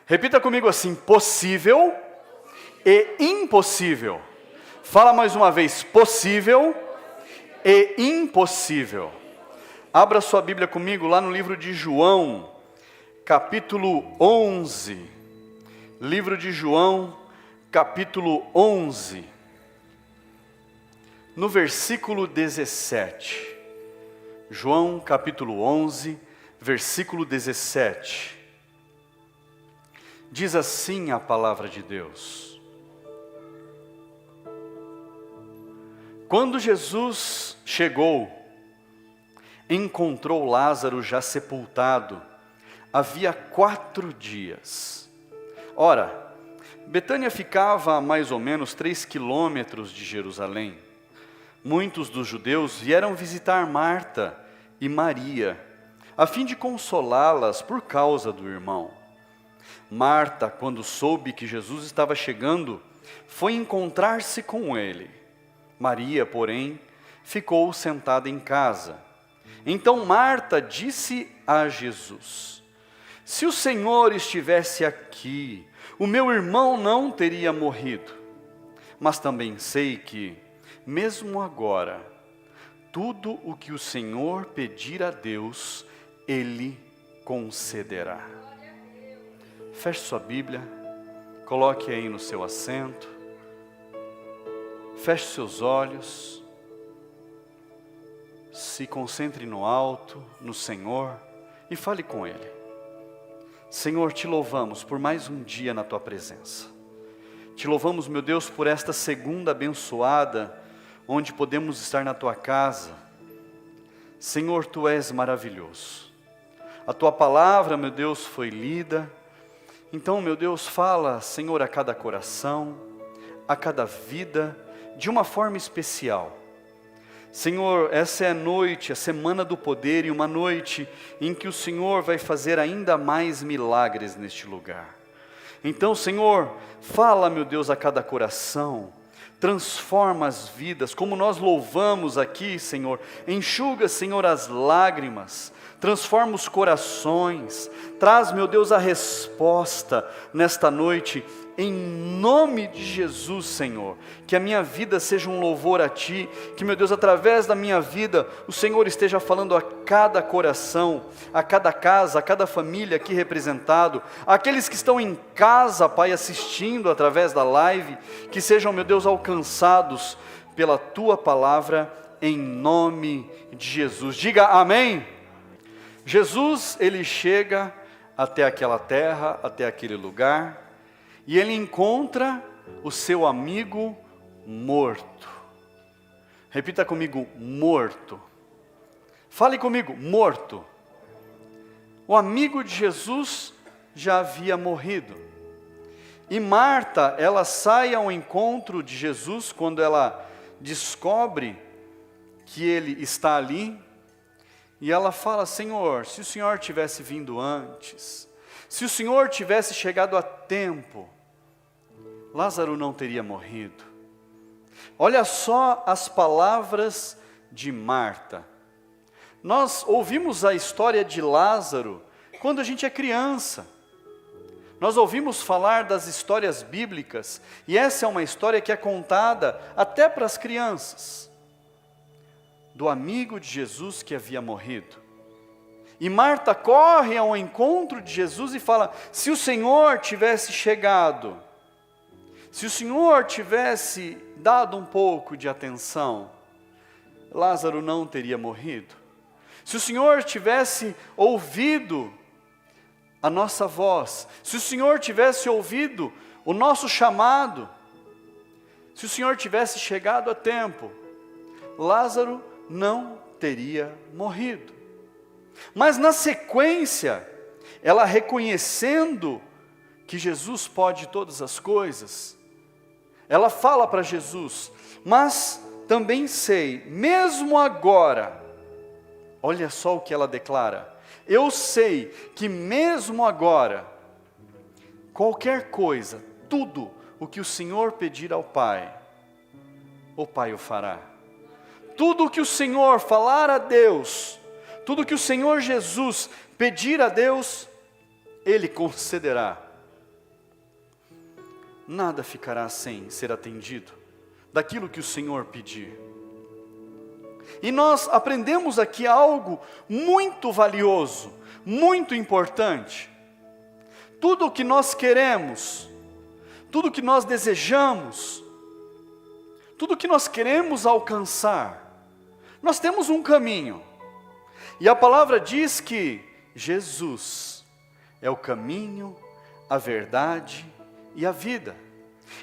Repita comigo assim: possível e impossível. Fala mais uma vez: possível e impossível. Abra sua Bíblia comigo lá no livro de João, capítulo 11. Livro de João, capítulo 11. No versículo 17. João, capítulo 11, versículo 17. Diz assim a palavra de Deus: Quando Jesus chegou, encontrou Lázaro já sepultado, havia 4 dias. Ora, Betânia ficava a mais ou menos 3 quilômetros de Jerusalém. Muitos dos judeus vieram visitar Marta e Maria, a fim de consolá-las por causa do irmão. Marta, quando soube que Jesus estava chegando, foi encontrar-se com ele. Maria, porém, ficou sentada em casa. Então Marta disse a Jesus: Se o Senhor estivesse aqui, o meu irmão não teria morrido. Mas também sei que, mesmo agora, tudo o que o Senhor pedir a Deus, Ele concederá. Feche sua Bíblia, coloque aí no seu assento, feche seus olhos, se concentre no alto, no Senhor, e fale com Ele. Senhor, te louvamos por mais um dia na Tua presença. Te louvamos, meu Deus, por esta segunda abençoada, onde podemos estar na Tua casa. Senhor, Tu és maravilhoso. A Tua palavra, meu Deus, foi lida. Então, meu Deus, fala, Senhor, a cada coração, a cada vida, de uma forma especial. Senhor, essa é a noite, a semana do poder, e uma noite em que o Senhor vai fazer ainda mais milagres neste lugar. Então, Senhor, fala, meu Deus, a cada coração, transforma as vidas, como nós louvamos aqui, Senhor, enxuga, Senhor, as lágrimas, transforma os corações, traz, meu Deus, a resposta nesta noite, em nome de Jesus, Senhor, que a minha vida seja um louvor a Ti, que, meu Deus, através da minha vida, o Senhor esteja falando a cada coração, a cada casa, a cada família aqui representado, aqueles que estão em casa, Pai, assistindo através da live, que sejam, meu Deus, alcançados pela Tua palavra, em nome de Jesus. Diga amém. Jesus, Ele chega até aquela terra, até aquele lugar, e Ele encontra o seu amigo morto. Repita comigo: morto. Fale comigo: morto. O amigo de Jesus já havia morrido. E Marta, ela sai ao encontro de Jesus quando ela descobre que Ele está ali. E ela fala: Senhor, se o Senhor tivesse vindo antes, se o Senhor tivesse chegado a tempo, Lázaro não teria morrido. Olha só as palavras de Marta. Nós ouvimos a história de Lázaro quando a gente é criança. Nós ouvimos falar das histórias bíblicas, e essa é uma história que é contada até para as crianças, do amigo de Jesus que havia morrido. E Marta corre ao encontro de Jesus e fala: se o Senhor tivesse chegado, se o Senhor tivesse dado um pouco de atenção, Lázaro não teria morrido. Se o Senhor tivesse ouvido a nossa voz, se o Senhor tivesse ouvido o nosso chamado, se o Senhor tivesse chegado a tempo, Lázaro não teria morrido. Mas na sequência, ela reconhecendo que Jesus pode todas as coisas, ela fala para Jesus: mas também sei, mesmo agora, olha só o que ela declara: eu sei que mesmo agora, qualquer coisa, tudo o que o Senhor pedir ao Pai, o Pai o fará. Tudo o que o Senhor falar a Deus, tudo o que o Senhor Jesus pedir a Deus, Ele concederá. nada ficará sem ser atendido daquilo que o Senhor pedir. E nós aprendemos aqui algo muito valioso, muito importante. Tudo o que nós queremos, tudo o que nós desejamos, tudo o que nós queremos alcançar, nós temos um caminho. E a palavra diz que Jesus é o caminho, a verdade e a vida.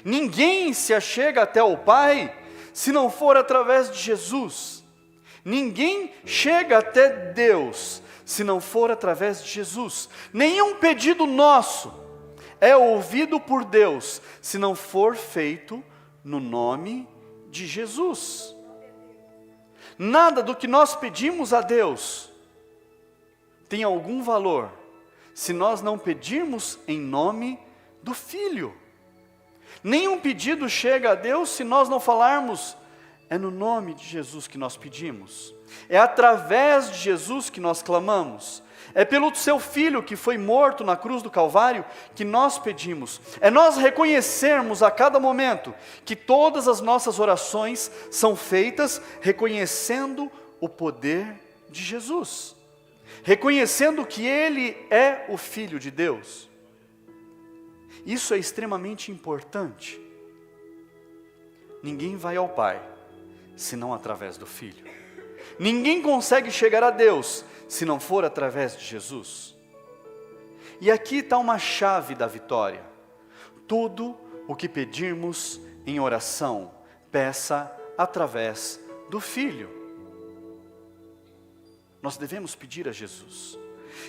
Ninguém se achega até o Pai se não for através de Jesus. Ninguém chega até Deus se não for através de Jesus. Nenhum pedido nosso é ouvido por Deus se não for feito no nome de Jesus. Nada do que nós pedimos a Deus tem algum valor se nós não pedirmos em nome do Filho. Nenhum pedido chega a Deus se nós não falarmos, é no nome de Jesus que nós pedimos. É através de Jesus que nós clamamos. É pelo seu Filho que foi morto na cruz do Calvário que nós pedimos. É nós reconhecermos a cada momento que todas as nossas orações são feitas reconhecendo o poder de Jesus. Reconhecendo que Ele é o Filho de Deus. Isso é extremamente importante. Ninguém vai ao Pai senão através do Filho. Ninguém consegue chegar a Deus se não for através de Jesus. E aqui está uma chave da vitória. Tudo o que pedirmos em oração, peça através do Filho. Nós devemos pedir a Jesus.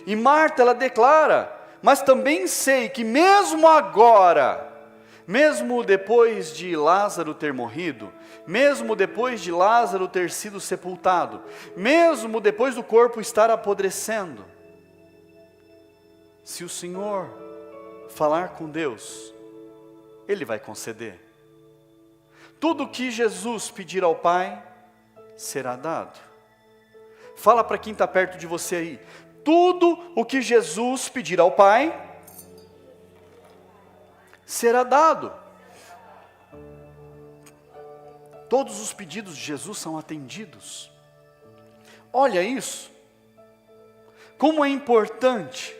E Marta, ela declara, mas também sei que mesmo agora, mesmo depois de Lázaro ter morrido, mesmo depois de Lázaro ter sido sepultado, mesmo depois do corpo estar apodrecendo, se o Senhor falar com Deus, Ele vai conceder. Tudo que Jesus pedir ao Pai, será dado. Fala para quem está perto de você aí, tudo o que Jesus pedir ao Pai, será dado. Todos os pedidos de Jesus são atendidos. Olha isso. Como é importante.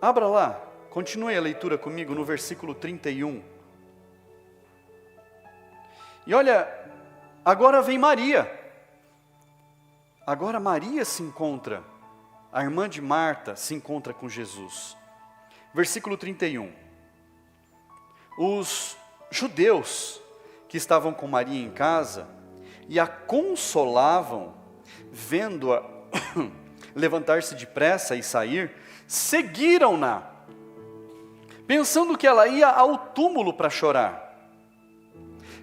Abra lá, continue a leitura comigo no versículo 31. E olha, agora vem Maria. Agora Maria se encontra, a irmã de Marta se encontra com Jesus. Versículo 31. Os judeus que estavam com Maria em casa e a consolavam, vendo-a levantar-se depressa e sair, seguiram-na, pensando que ela ia ao túmulo para chorar.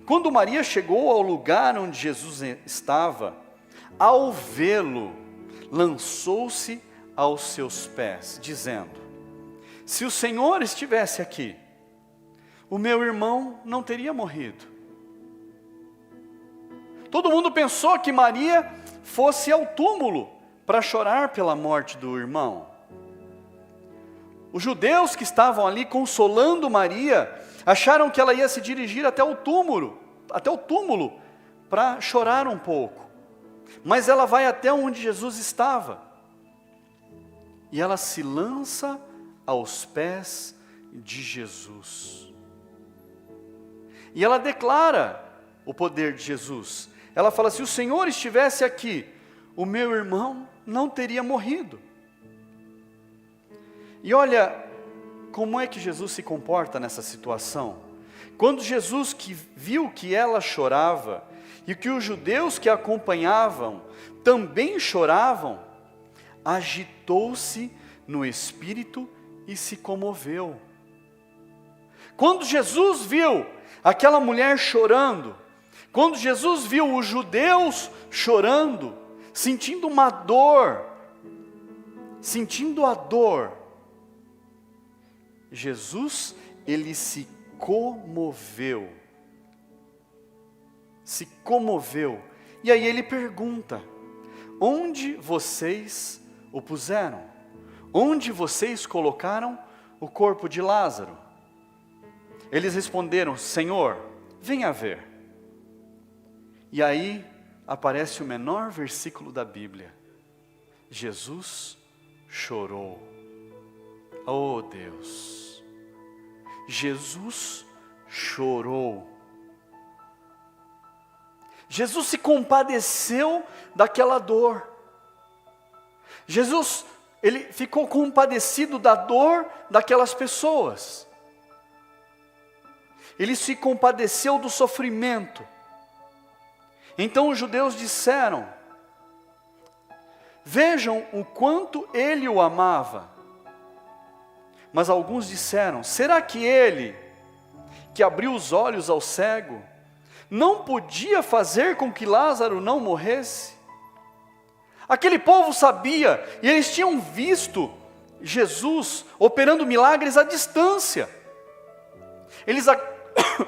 Quando Maria chegou ao lugar onde Jesus estava, ao vê-lo, lançou-se aos seus pés, dizendo, se o Senhor estivesse aqui, o meu irmão não teria morrido. Todo mundo pensou que Maria fosse ao túmulo para chorar pela morte do irmão. Os judeus que estavam ali consolando Maria, acharam que ela ia se dirigir até o túmulo para chorar um pouco. Mas ela vai até onde Jesus estava. E ela se lança aos pés de Jesus. E ela declara o poder de Jesus. Ela fala, se o Senhor estivesse aqui, o meu irmão não teria morrido. E olha, como é que Jesus se comporta nessa situação? Quando Jesus viu que ela chorava, e que os judeus que a acompanhavam também choravam, agitou-se no espírito e se comoveu. Quando Jesus viu aquela mulher chorando, quando Jesus viu os judeus chorando, sentindo uma dor, sentindo a dor, Jesus, ele se comoveu. Se comoveu. E aí ele pergunta, onde vocês o puseram? Onde vocês colocaram o corpo de Lázaro. Eles responderam: Senhor, venha ver. E aí aparece o menor versículo da Bíblia. Jesus chorou. Oh Deus! Jesus chorou. Jesus se compadeceu daquela dor. Jesus, ele ficou compadecido da dor daquelas pessoas. Ele se compadeceu do sofrimento. Então os judeus disseram: vejam o quanto ele o amava. Mas alguns disseram: será que ele, que abriu os olhos ao cego, não podia fazer com que Lázaro não morresse? Aquele povo sabia, e eles tinham visto Jesus operando milagres à distância. Eles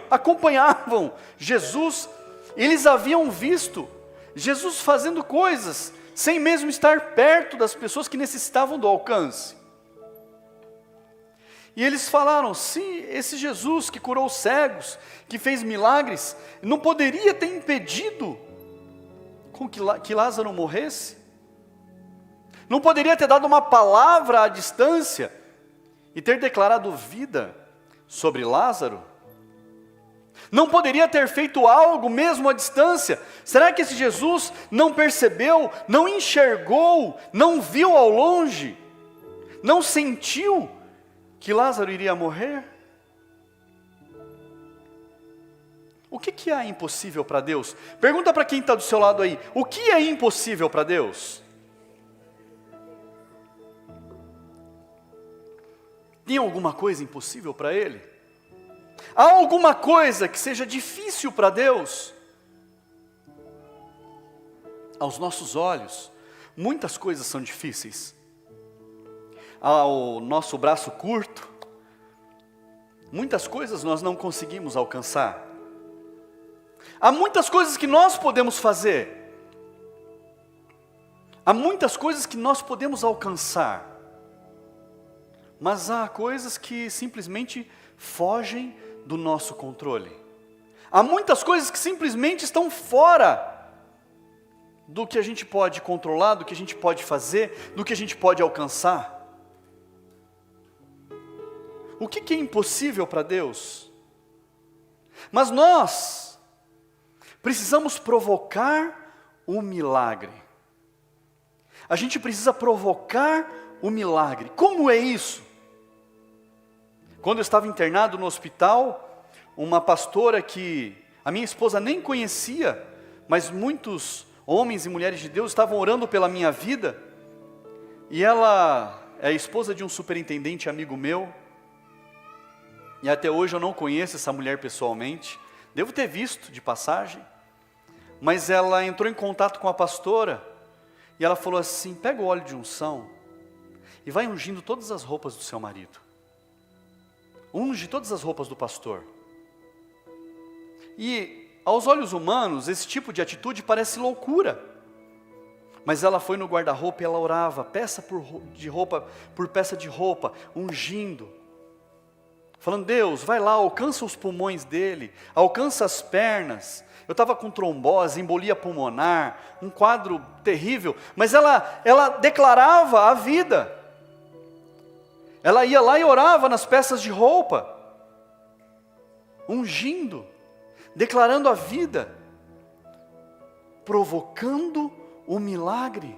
acompanhavam Jesus, eles haviam visto Jesus fazendo coisas, sem mesmo estar perto das pessoas que necessitavam do alcance. E eles falaram: se esse Jesus que curou os cegos, que fez milagres, não poderia ter impedido com que Lázaro morresse? Não poderia ter dado uma palavra à distância e ter declarado vida sobre Lázaro? Não poderia ter feito algo mesmo à distância? Será que esse Jesus não percebeu, não enxergou, não viu ao longe, não sentiu que Lázaro iria morrer? O que é impossível para Deus? Pergunta para quem está do seu lado aí: o que é impossível para Deus? Tem alguma coisa impossível para Ele? Há alguma coisa que seja difícil para Deus? Aos nossos olhos, muitas coisas são difíceis. Ao nosso braço curto, muitas coisas nós não conseguimos alcançar. Há muitas coisas que nós podemos fazer. Há muitas coisas que nós podemos alcançar. Mas há coisas que simplesmente fogem do nosso controle. Há muitas coisas que simplesmente estão fora do que a gente pode controlar, do que a gente pode fazer, do que a gente pode alcançar. O que é impossível para Deus? Mas nós precisamos provocar o milagre. A gente precisa provocar o milagre. Como é isso? Quando eu estava internado no hospital, uma pastora que a minha esposa nem conhecia, mas muitos homens e mulheres de Deus estavam orando pela minha vida, e ela é a esposa de um superintendente amigo meu, e até hoje eu não conheço essa mulher pessoalmente, devo ter visto de passagem, mas ela entrou em contato com a pastora, e ela falou assim: pega o óleo de unção, e vai ungindo todas as roupas do seu marido. Unge todas as roupas do pastor. E aos olhos humanos, esse tipo de atitude parece loucura. Mas ela foi no guarda-roupa e ela orava, peça por peça de roupa, ungindo. Falando: Deus, vai lá, alcança os pulmões dele, alcança as pernas. Eu estava com trombose, embolia pulmonar, um quadro terrível. Mas ela declarava a vida. Ela ia lá e orava nas peças de roupa, ungindo, declarando a vida, provocando o milagre.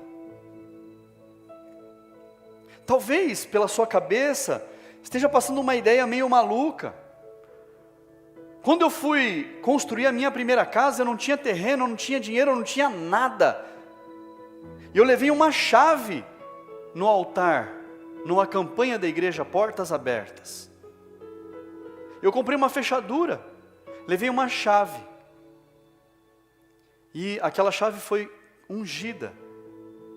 Talvez pela sua cabeça esteja passando uma ideia meio maluca. Quando eu fui construir a minha primeira casa, eu não tinha terreno, eu não tinha dinheiro, eu não tinha nada. E eu levei uma chave no altar, numa campanha da igreja Portas Abertas. Eu comprei uma fechadura, levei uma chave, e aquela chave foi ungida,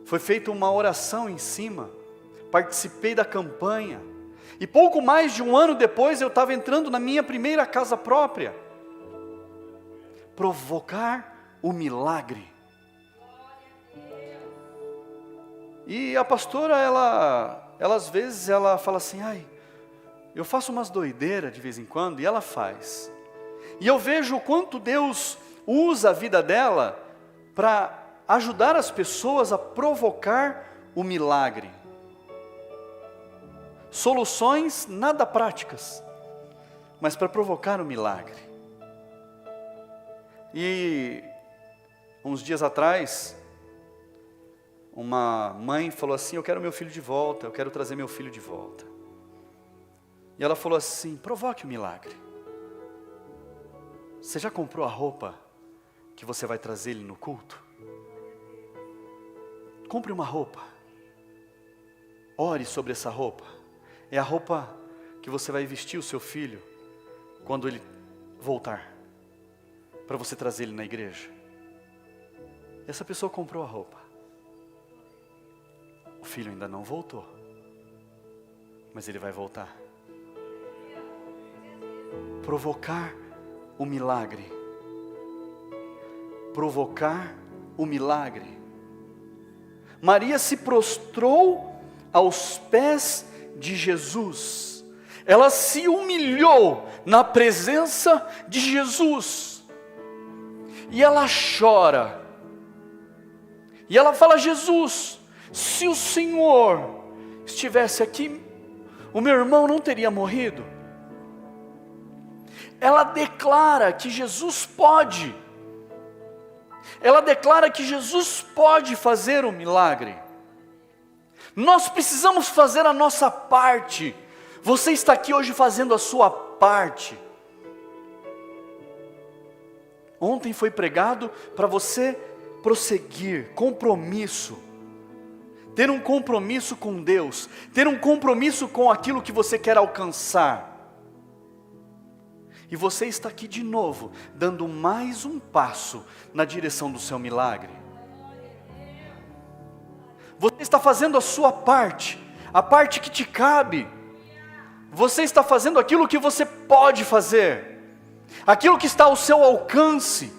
foi feita uma oração em cima, participei da campanha, e pouco mais de um ano depois eu estava entrando na minha primeira casa própria. Provocar o milagre. E a pastora, ela às vezes ela fala assim: ai, Eu faço umas doideiras de vez em quando e ela faz. E eu vejo o quanto Deus usa a vida dela para ajudar as pessoas a provocar o milagre. Soluções nada práticas, mas para provocar o milagre. E uns dias atrás, uma mãe falou assim: eu quero meu filho de volta, eu quero trazer meu filho de volta. E ela falou assim: provoque o milagre. Você já comprou a roupa que você vai trazer ele no culto? Compre uma roupa. Ore sobre essa roupa. É a roupa que você vai vestir o seu filho quando ele voltar, para você trazer ele na igreja. E essa pessoa comprou a roupa. O filho ainda não voltou, mas ele vai voltar. Provocar o milagre. Provocar o milagre. Maria se prostrou aos pés de Jesus. Ela se humilhou na presença de Jesus. E ela chora. E ela fala: Jesus, se o Senhor estivesse aqui, o meu irmão não teria morrido. Ela declara que Jesus pode. Ela declara que Jesus pode fazer o milagre. Nós precisamos fazer a nossa parte. Você está aqui hoje fazendo a sua parte. Ontem foi pregado para você prosseguir, compromisso. Ter um compromisso com Deus. Ter um compromisso com aquilo que você quer alcançar. E você está aqui de novo, dando mais um passo na direção do seu milagre. Você está fazendo a sua parte, a parte que te cabe. Você está fazendo aquilo que você pode fazer, aquilo que está ao seu alcance.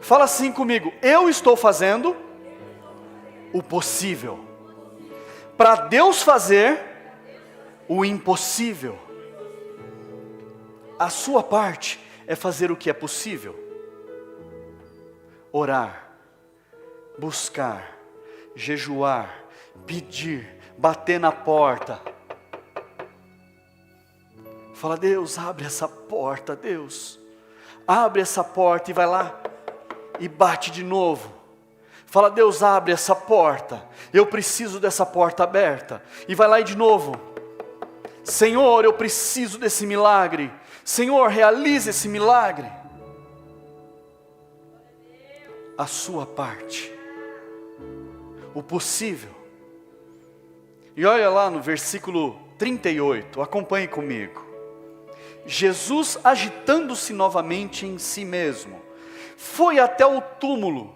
Fala assim comigo: eu estou fazendo o possível, para Deus fazer o impossível. A sua parte é fazer o que é possível. Orar, buscar, jejuar, pedir, bater na porta. Fala: Deus, abre essa porta, Deus. Abre essa porta, e vai lá e bate de novo. Fala: Deus, abre essa porta. Eu preciso dessa porta aberta. E vai lá e de novo. Senhor, eu preciso desse milagre. Senhor, realize esse milagre. A sua parte, o possível. E olha lá no versículo 38, acompanhe comigo. Jesus, agitando-se novamente em si mesmo, foi até o túmulo,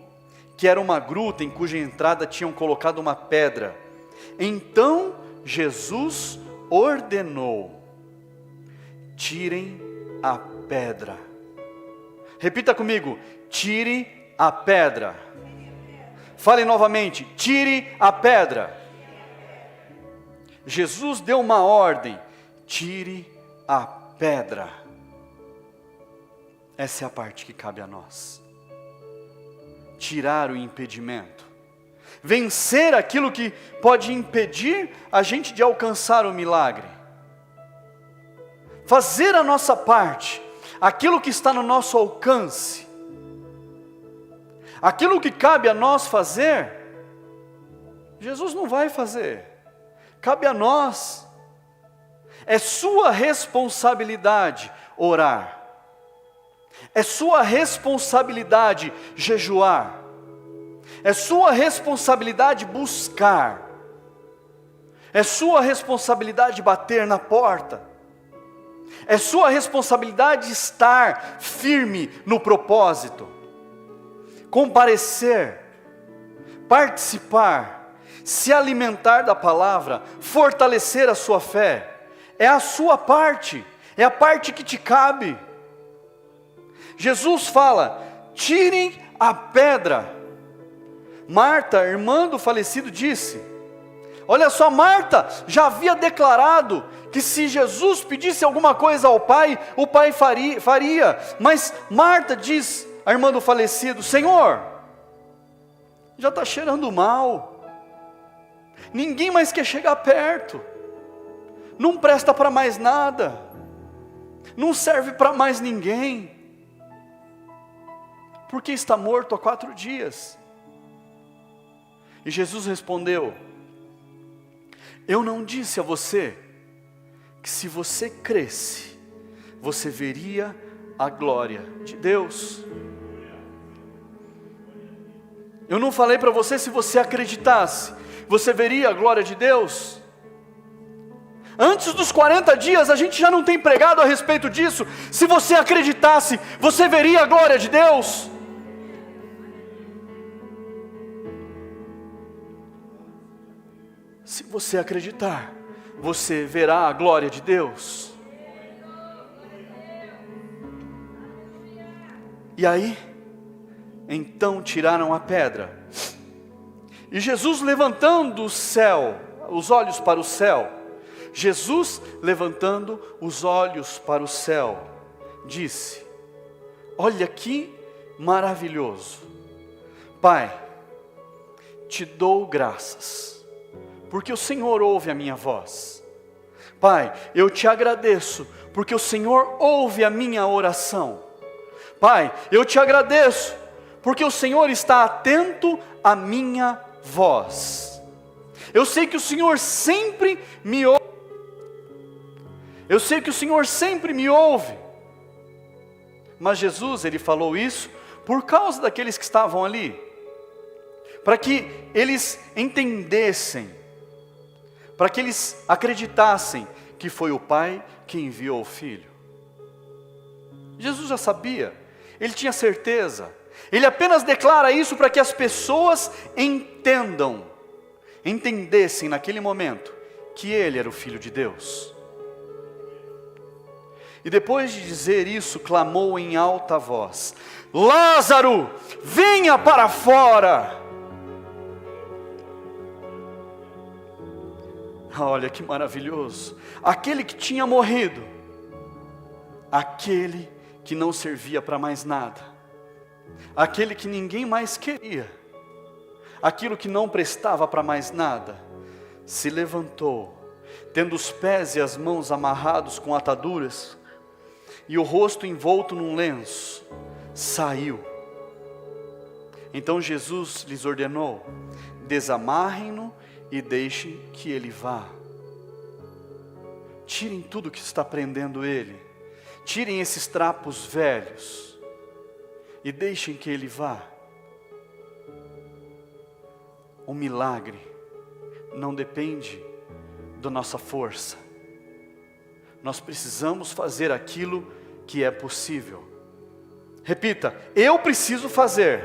que era uma gruta em cuja entrada tinham colocado uma pedra. Então Jesus ordenou: tirem a pedra. Repita comigo: tire a pedra. Fale novamente: tire a pedra. Jesus deu uma ordem: tire a pedra. Essa é a parte que cabe a nós. Tirar o impedimento. Vencer aquilo que pode impedir a gente de alcançar o milagre. Fazer a nossa parte, aquilo que está no nosso alcance. Aquilo que cabe a nós fazer, Jesus não vai fazer. Cabe a nós. É sua responsabilidade orar. É sua responsabilidade jejuar. É sua responsabilidade buscar. É sua responsabilidade bater na porta. É sua responsabilidade estar firme no propósito. Comparecer, participar, se alimentar da palavra, fortalecer a sua fé. É a sua parte, é a parte que te cabe. Jesus fala: tirem a pedra. Marta, irmã do falecido, disse: Olha só, Marta já havia declarado que se Jesus pedisse alguma coisa ao Pai, o Pai faria. Mas Marta diz, a irmã do falecido: Senhor, já está cheirando mal, ninguém mais quer chegar perto, não presta para mais nada, não serve para mais ninguém, porque está morto há 4 dias. E Jesus respondeu: eu não disse a você que se você cresce, você veria a glória de Deus? Eu não falei para você, se você acreditasse, você veria a glória de Deus? Antes dos 40 dias, a gente já não tem pregado a respeito disso. Se você acreditasse, você veria a glória de Deus? Se você acreditar, você verá a glória de Deus. E aí, então tiraram a pedra. E Jesus, levantando o céu, os olhos para o céu, Jesus, levantando os olhos para o céu, disse: olha que maravilhoso. Pai, te dou graças, porque o Senhor ouve a minha voz. Pai, eu te agradeço, porque o Senhor ouve a minha oração. Pai, eu te agradeço, porque o Senhor está atento à minha voz. Eu sei que o Senhor sempre me ouve. Eu sei que o Senhor sempre me ouve. Mas Jesus, Ele falou isso por causa daqueles que estavam ali, para que eles entendessem, para que eles acreditassem que foi o Pai que enviou o Filho. Jesus já sabia, Ele tinha certeza. Ele apenas declara isso para que as pessoas entendessem naquele momento que Ele era o Filho de Deus. E depois de dizer isso, clamou em alta voz: Lázaro, venha para fora. Olha que maravilhoso. Aquele que tinha morrido, aquele que não servia para mais nada, aquele que ninguém mais queria, aquilo que não prestava para mais nada, se levantou, tendo os pés e as mãos amarrados com ataduras, e o rosto envolto num lenço, saiu. Então Jesus lhes ordenou: desamarrem-no e deixem que ele vá. Tirem tudo que está prendendo ele, tirem esses trapos velhos, e deixem que ele vá. O milagre não depende da nossa força. Nós precisamos fazer aquilo que é possível. Repita: eu preciso fazer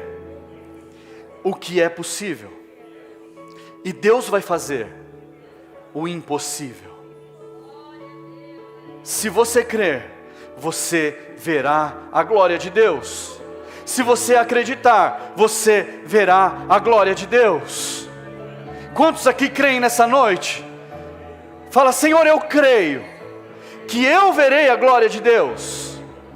o que é possível, e Deus vai fazer o impossível. Se você crer, você verá a glória de Deus. Se você acreditar, você verá a glória de Deus. Quantos aqui creem nessa noite? Fala: Senhor, eu creio que eu verei a glória de Deus.